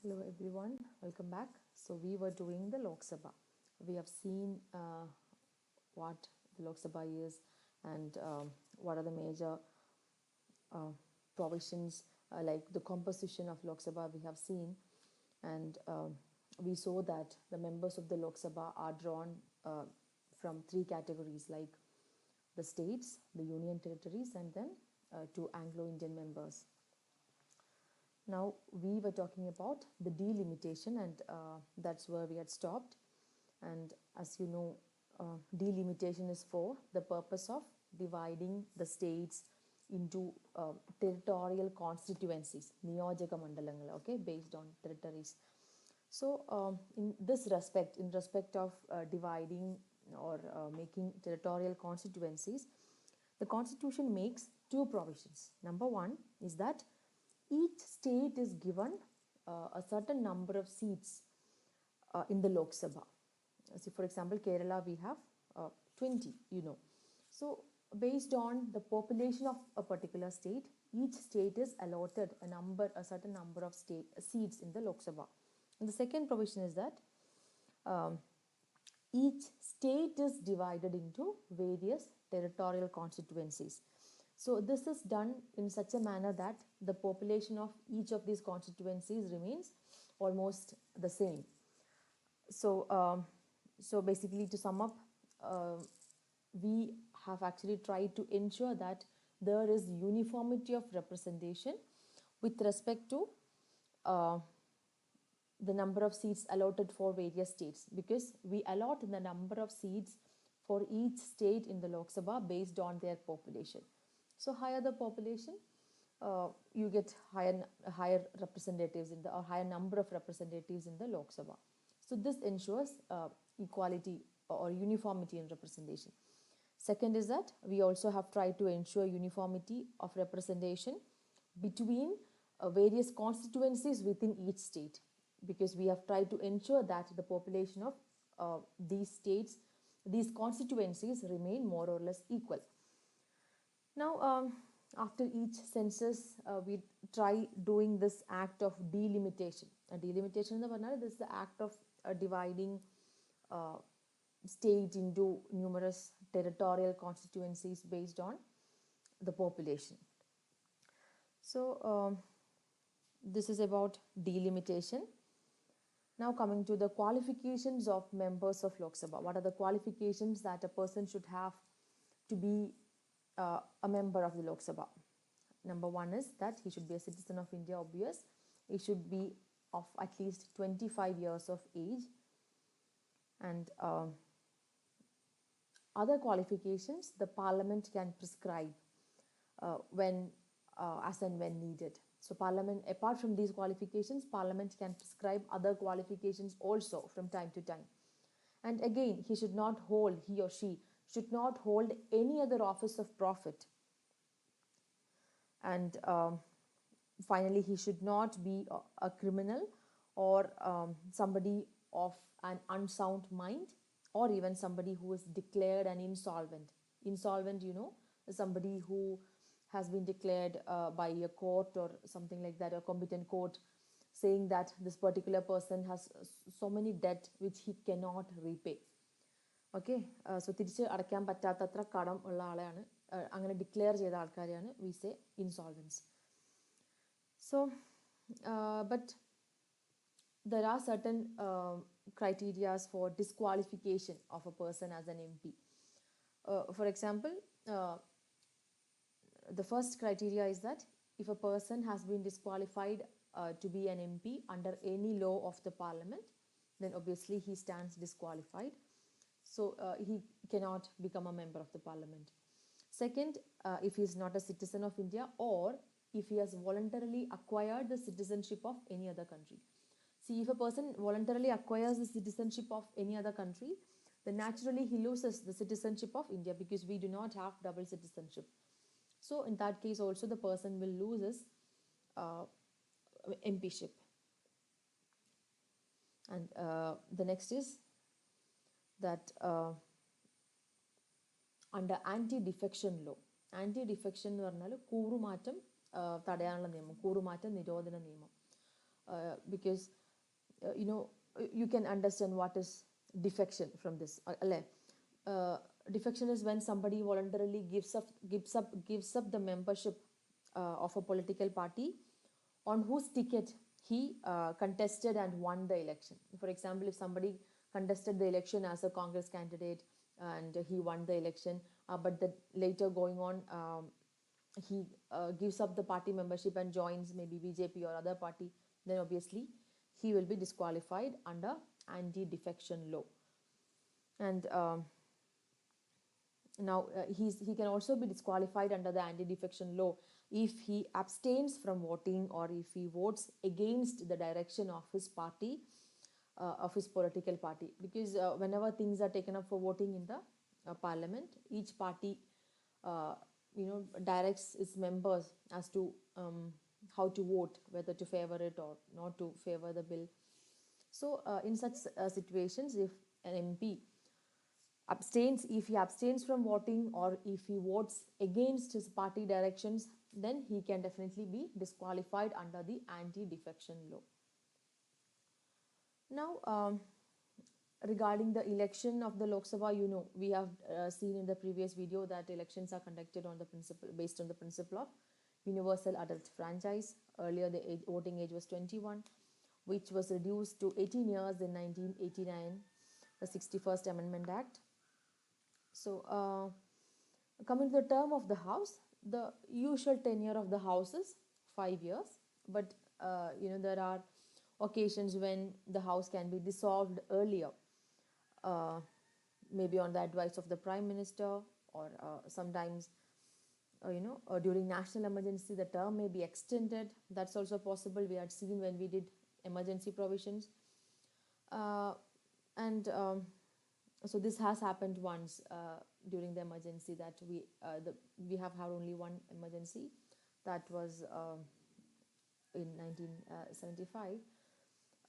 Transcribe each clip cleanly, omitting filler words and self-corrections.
Hello everyone, welcome back. So we were doing the Lok Sabha. We have seen what the Lok Sabha is and what are the major uh, provisions like the composition of Lok Sabha we have seen, and we saw that the members of the Lok Sabha are drawn from three categories like the states, the union territories, and then two Anglo-Indian members. Now we were talking about the delimitation, and that's where we had stopped. And as you know, delimitation is for the purpose of dividing the states into territorial constituencies, niyojaka mandalangal, okay, based on territories. So in this respect, in respect of dividing or making territorial constituencies, the constitution makes two provisions. Number one is that each state is given a certain number of seats in the Lok Sabha. So for example, Kerala we have 20, So based on the population of a particular state, each state is allotted a certain number of seats in the Lok Sabha. And the second provision is that um, each state is divided into various territorial constituencies. So this is done in such a manner that the population of each of these constituencies remains almost the same. So basically, to sum up, uh, we have actually tried to ensure that there is uniformity of representation with respect to uh, the number of seats allotted for various states, because we allot the number of seats for each state in the Lok Sabha based on their population. So higher the population, you get higher representatives in the or higher number of representatives in the Lok Sabha. So this ensures equality or uniformity in representation. Second is that we also have tried to ensure uniformity of representation between various constituencies within each state, because we have tried to ensure that the population of these states, these constituencies remain more or less equal. Now, after each census, we try doing this act of delimitation. A delimitation എന്ന് പറഞ്ഞാൽ this is the act of dividing state into numerous territorial constituencies based on the population. So, this is about delimitation. Now coming to the qualifications of members of Lok Sabha. What are the qualifications that a person should have to be a member of the Lok Sabha? Number one is that he should be a citizen of India, obvious. He should be of at least 25 years of age. And other qualifications the parliament can prescribe as and when needed. So parliament, apart from these qualifications, parliament can prescribe other qualifications also from time to time. And again, he or she should not hold any other office of profit. And finally, he should not be a criminal or somebody of an unsound mind, or even somebody who is declared an insolvent. Insolvent, somebody who has been declared by a court or something like that, a competent court, saying that this particular person has so many debt which he cannot repay. Okay so തിരിച്ച് അടയ്ക്കാൻ പറ്റാത്തത്ര കടം ഉള്ള ആളെയാണ് അങ്ങനെ declare ചെയ്ത ആൾക്കാരെയാണ് we say insolvency. So but there are certain criteria for disqualification of a person as an MP. For example, the first criteria is that if a person has been disqualified to be an MP under any law of the parliament, then obviously he stands disqualified. So he cannot become a member of the parliament. Second, if he is not a citizen of India, or if he has voluntarily acquired the citizenship of any other country. See, if a person voluntarily acquires the citizenship of any other country, then naturally he loses the citizenship of India, because we do not have double citizenship. So in that case also the person will lose his MPship. And the next is that under anti-defection law. Anti-defection എന്ന് പറഞ്ഞാൽ കൂറുമാറ്റം തടയാനുള്ള നിയമം, കൂറുമാറ്റ നിരോധന നിയമം. because you know, you can understand what is defection from this. Defection is when somebody voluntarily gives up the membership of a political party on whose ticket he contested and won the election. For example, if somebody contested the election as a Congress candidate and he won the election, but later going on, he gives up the party membership and joins maybe BJP or other party, then obviously he will be disqualified under anti-defection law. And now he can also be disqualified under the anti-defection law if he abstains from voting or if he votes against the direction of his party, of his political party. Because whenever things are taken up for voting in the parliament, each party directs its members as to how to vote, whether to favor it or not to favor the bill. So in such situations, if an MP if he abstains from voting or if he votes against his party directions, then he can definitely be disqualified under the anti-defection law. Now, regarding the election of the Lok Sabha, we have seen in the previous video that elections are conducted based on the principle of universal adult franchise. Earlier, the voting age was 21, which was reduced to 18 years in 1989, the 61st Amendment Act. So, coming to the term of the House, the usual tenure of the House is 5 years, but there are occasions when the House can be dissolved earlier, maybe on the advice of the Prime Minister, or sometimes during national emergency the term may be extended. That's also possible. We had seen when we did emergency provisions, and so this has happened once during the emergency, that we have had only one emergency, that was in 1975,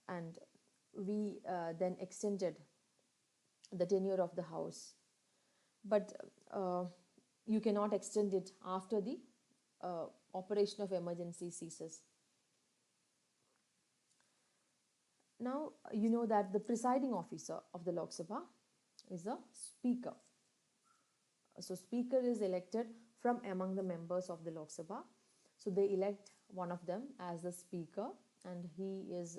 and we then extended the tenure of the House, but you cannot extend it after the operation of emergency ceases. Now, you know that the presiding officer of the Lok Sabha is a speaker. So speaker is elected from among the members of the Lok Sabha. So they elect one of them as the speaker, and he is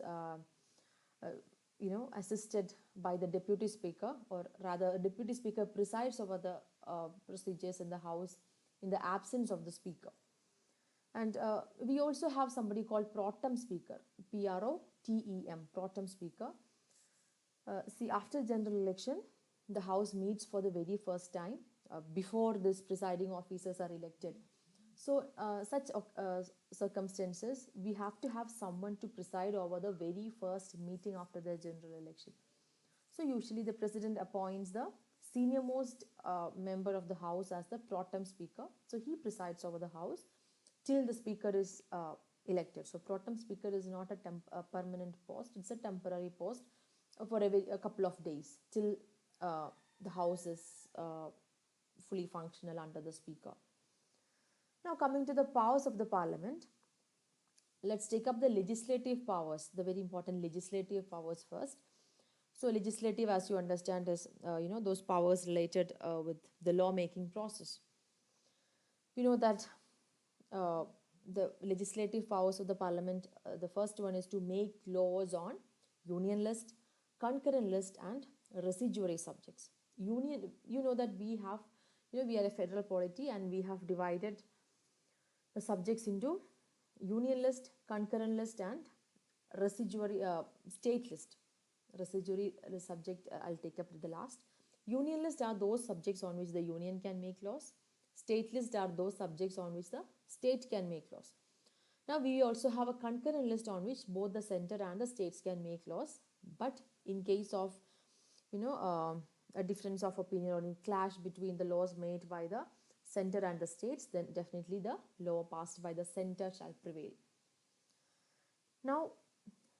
assisted by the deputy speaker, or rather a deputy speaker presides over the procedures in the House in the absence of the speaker. And we also have somebody called pro tem speaker, PROTEM, pro tem speaker. See, after general election, the House meets for the very first time before these presiding officers are elected. So such circumstances, we have to have someone to preside over the very first meeting after the general election. So usually the president appoints the senior most member of the House as the pro tem speaker. So he presides over the House till the speaker is elected. So pro tem speaker is not a permanent post, it's a temporary post for a couple of days till the House is fully functional under the speaker. Now, coming to the powers of the Parliament, let's take up the legislative powers, the very important legislative powers first. So legislative, as you understand, is those powers related with the lawmaking process. We know that the legislative powers of the Parliament, the first one is to make laws on union list, concurrent list, and residuary subjects. Union, that we are a federal polity, and we have divided the subjects into union list, concurrent list, and residuary state list. Residuary subject I'll take up to the last. Union list are those subjects on which the union can make laws. State list are those subjects on which the state can make laws. Now we also have a concurrent list on which both the center and the states can make laws. But in case of a difference of opinion or a clash between the laws made by the center and the states, then definitely the law passed by the center shall prevail. Now,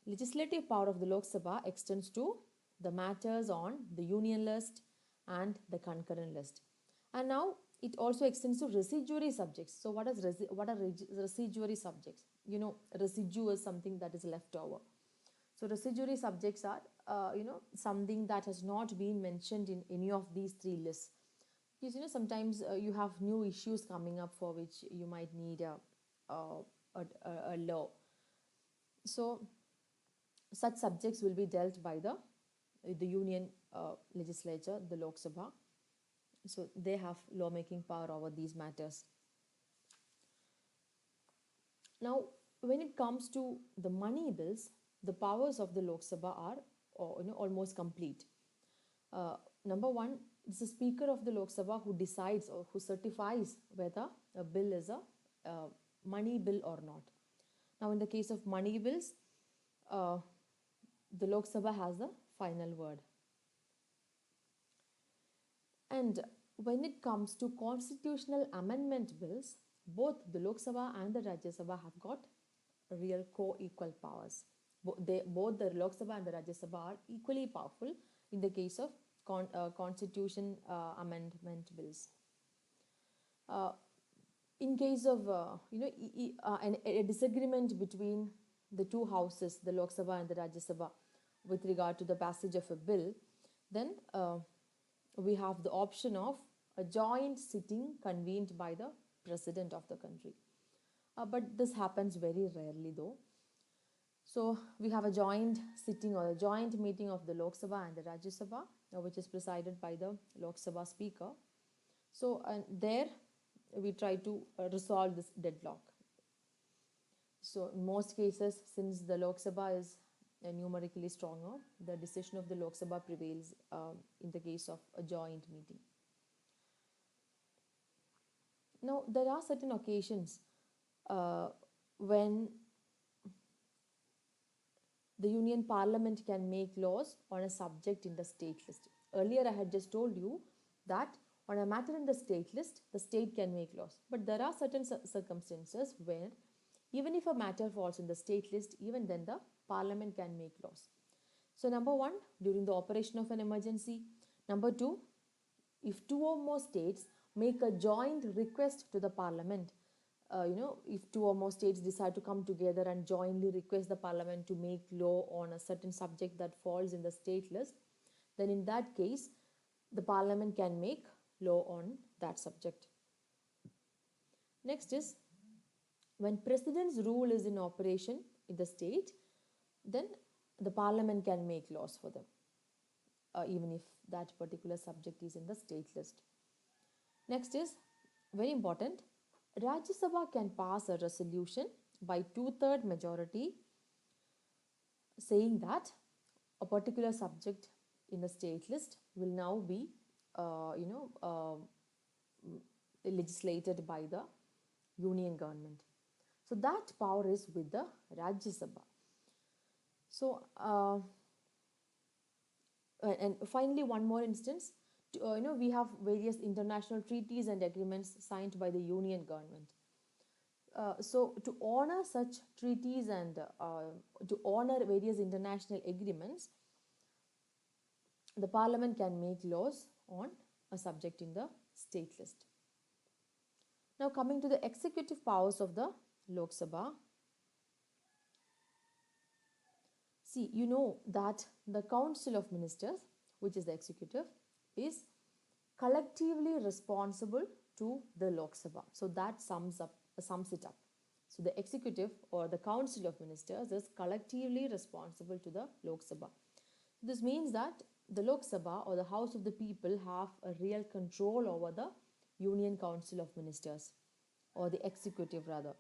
legislative power of the Lok Sabha extends to the matters on the union list and the concurrent list. And now it also extends to residuary subjects. So what are residuary subjects? residue is something that is left over. So residuary subjects are something that has not been mentioned in any of these three lists, because sometimes you have new issues coming up for which you might need a law. So such subjects will be dealt by the union legislature, the Lok Sabha. So they have lawmaking power over these matters. Now, when it comes to the money bills, the powers of the Lok Sabha are almost complete. Number one, it's the Speaker of the Lok Sabha who decides or who certifies whether a bill is a money bill or not. Now, in the case of money bills, the Lok Sabha has the final word. And when it comes to constitutional amendment bills, both the Lok Sabha and the Rajya Sabha have got real co-equal powers. Both the Lok Sabha and the Rajya Sabha are equally powerful in the case of constitution amendment bills. In case of a disagreement between the two houses, the Lok Sabha and the Rajya Sabha, with regard to the passage of a bill, then we have the option of a joint sitting convened by the president of the country. But this happens very rarely though. So we have a joint sitting or a joint meeting of the Lok Sabha and the Rajya Sabha, which is presided by the Lok Sabha Speaker. So there we try to resolve this deadlock. So in most cases, since the Lok Sabha is numerically stronger, the decision of the Lok Sabha prevails in the case of a joint meeting. Now, there are certain occasions when the Union Parliament can make laws on a subject in the state list. Earlier, I had just told you that on a matter in the state list, the state can make laws. But there are certain circumstances where even if a matter falls in the state list, even then the Parliament can make laws. So number one, during the operation of an emergency. Number two, if two or more states make a joint request to the Parliament, if two or more states decide to come together and jointly request the Parliament to make law on a certain subject that falls in the state list, then in that case, the Parliament can make law on that subject. Next is, when President's rule is in operation in the state, then the Parliament can make laws for them, even if that particular subject is in the state list. Next is, very important, Rajya Sabha can pass a resolution by 2/3 majority saying that a particular subject in the state list will now be legislated by the union government. So that power is with the Rajya Sabha. So and finally, one more instance, we have various international treaties and agreements signed by the union government. So to honor such treaties and to honor various international agreements, the Parliament can make laws on a subject in the state list. Now coming to the executive powers of the Lok Sabha. See, you know that the Council of Ministers, which is the executive, is collectively responsible to the Lok Sabha. So that sums it up. So the executive or the Council of Ministers is collectively responsible to the Lok Sabha. This means that the Lok Sabha or the House of the People have a real control over the Union Council of Ministers, or the executive rather.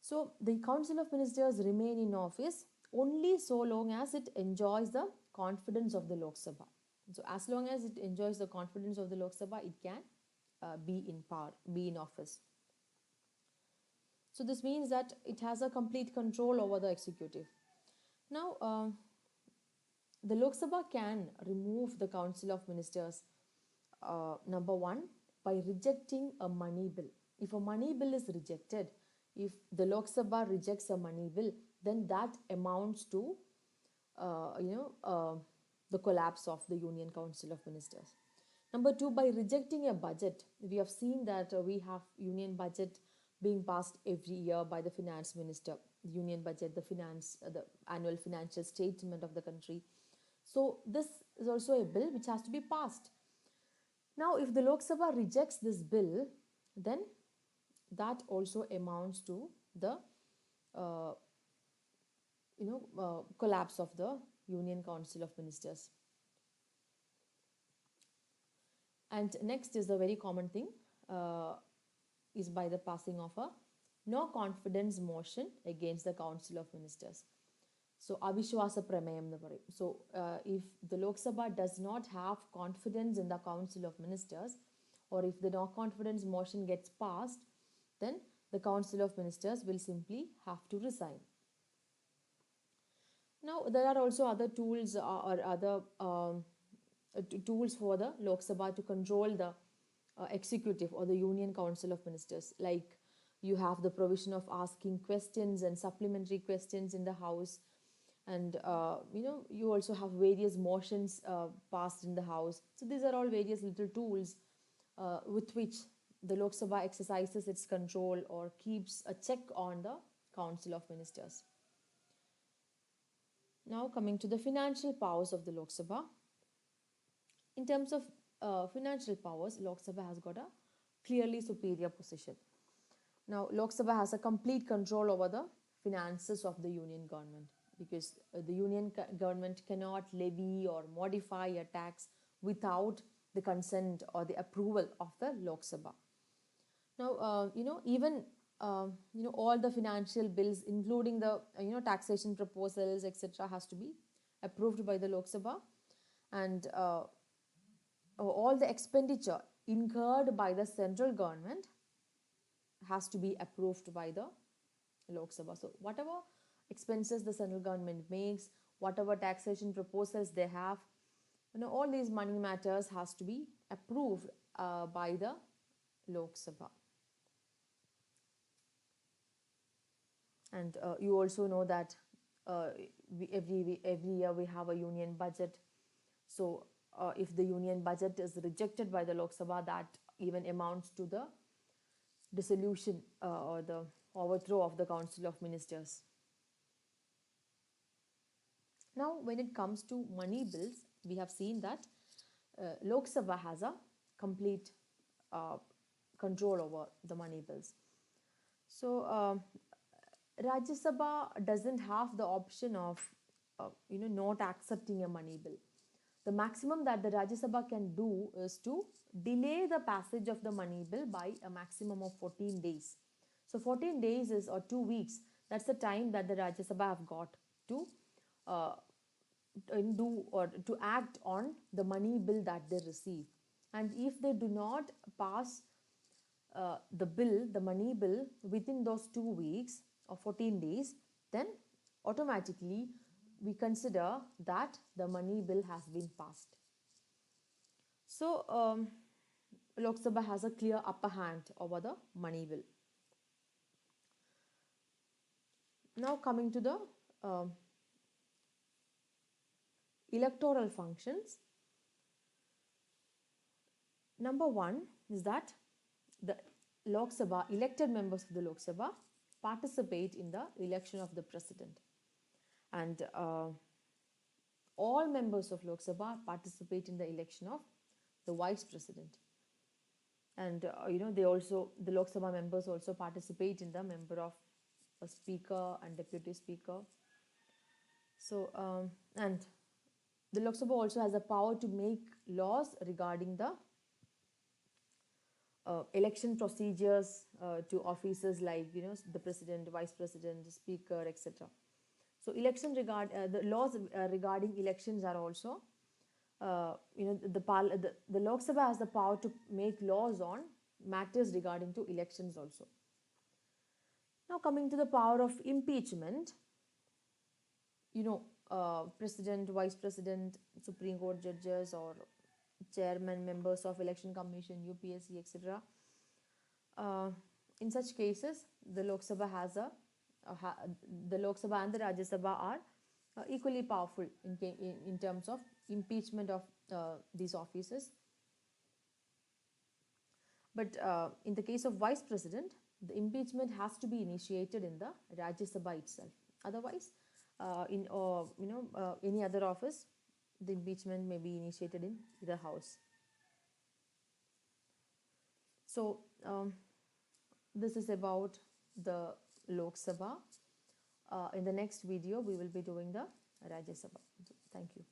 So the Council of Ministers remain in office only so long as it enjoys the confidence of the Lok Sabha. So as long as it enjoys the confidence of the Lok Sabha, it can be in power, be in office. So this means that it has a complete control over the executive. Now, the Lok Sabha can remove the Council of Ministers, number one, by rejecting a money bill. If a money bill is rejected, if the Lok Sabha rejects a money bill, then that amounts to, the collapse of the Union Council of Ministers. Number two, by rejecting a budget. We have seen that we have union budget being passed every year by the finance minister. The union budget, the annual financial statement of the country. So this is also a bill which has to be passed. Now, if the Lok Sabha rejects this bill, then that also amounts to the uh, collapse of the Union Council of Ministers. And next is the very common thing, is by the passing of a no confidence motion against the Council of Ministers. So Avishwasa Pramayam എന്ന് പറയും. So if the Lok Sabha does not have confidence in the Council of Ministers, or if the no confidence motion gets passed, then the Council of Ministers will simply have to resign. Now there are also other tools or other tools for the Lok Sabha to control the executive or the Union Council of Ministers. Like you have the provision of asking questions and supplementary questions in the House, and you also have various motions passed in the House. So these are all various little tools with which the Lok Sabha exercises its control or keeps a check on the Council of Ministers. Now coming to the financial powers of the Lok Sabha. In terms of financial powers, Lok Sabha has got a clearly superior position. Now, Lok Sabha has a complete control over the finances of the union government, because the union government cannot levy or modify a tax without the consent or the approval of the Lok Sabha. Now, even all the financial bills, including the taxation proposals, etc., has to be approved by the Lok Sabha, and all the expenditure incurred by the central government has to be approved by the Lok Sabha. So whatever expenses the central government makes, whatever taxation proposals they have, all these money matters has to be approved by the Lok Sabha. And you also know that every year we have a union budget. So if the union budget is rejected by the Lok Sabha, that even amounts to the dissolution or the overthrow of the Council of Ministers. Now, when it comes to money bills, we have seen that Lok Sabha has a complete control over the money bills. So Rajya Sabha doesn't have the option of not accepting a money bill. The maximum that the Rajya Sabha can do is to delay the passage of the money bill by a maximum of 14 days. So 14 days is, or 2 weeks, that's the time that the Rajya Sabha have got to do or to act on the money bill that they receive. And if they do not pass the money bill within those 2 weeks or 14 days, then automatically we consider that the money bill has been passed. So Lok Sabha has a clear upper hand over the money bill. Now coming to the electoral functions. Number one is that the Lok Sabha, elected members of the Lok Sabha, participate in the election of the president. And all members of Lok Sabha participate in the election of the vice president. And the Lok Sabha members also participate in the member of a speaker and deputy speaker. So and the Lok Sabha also has the power to make laws regarding the election procedures to offices like the president, vice president, the speaker, etc. So the laws regarding elections are also the Lok Sabha has the power to make laws on matters regarding to elections also. Now coming to the power of impeachment, president, vice president, Supreme Court judges, or chairman, members of election commission, UPSC, etc. In such cases, the Lok Sabha the Lok Sabha and the Rajya Sabha are equally powerful in terms of impeachment of these offices. But in the case of vice president, The impeachment has to be initiated in the Rajya Sabha itself. Otherwise, in any other office, the impeachment may be initiated in the house. So this is about the Lok Sabha. In the next video, we will be doing the Rajya Sabha. Thank you.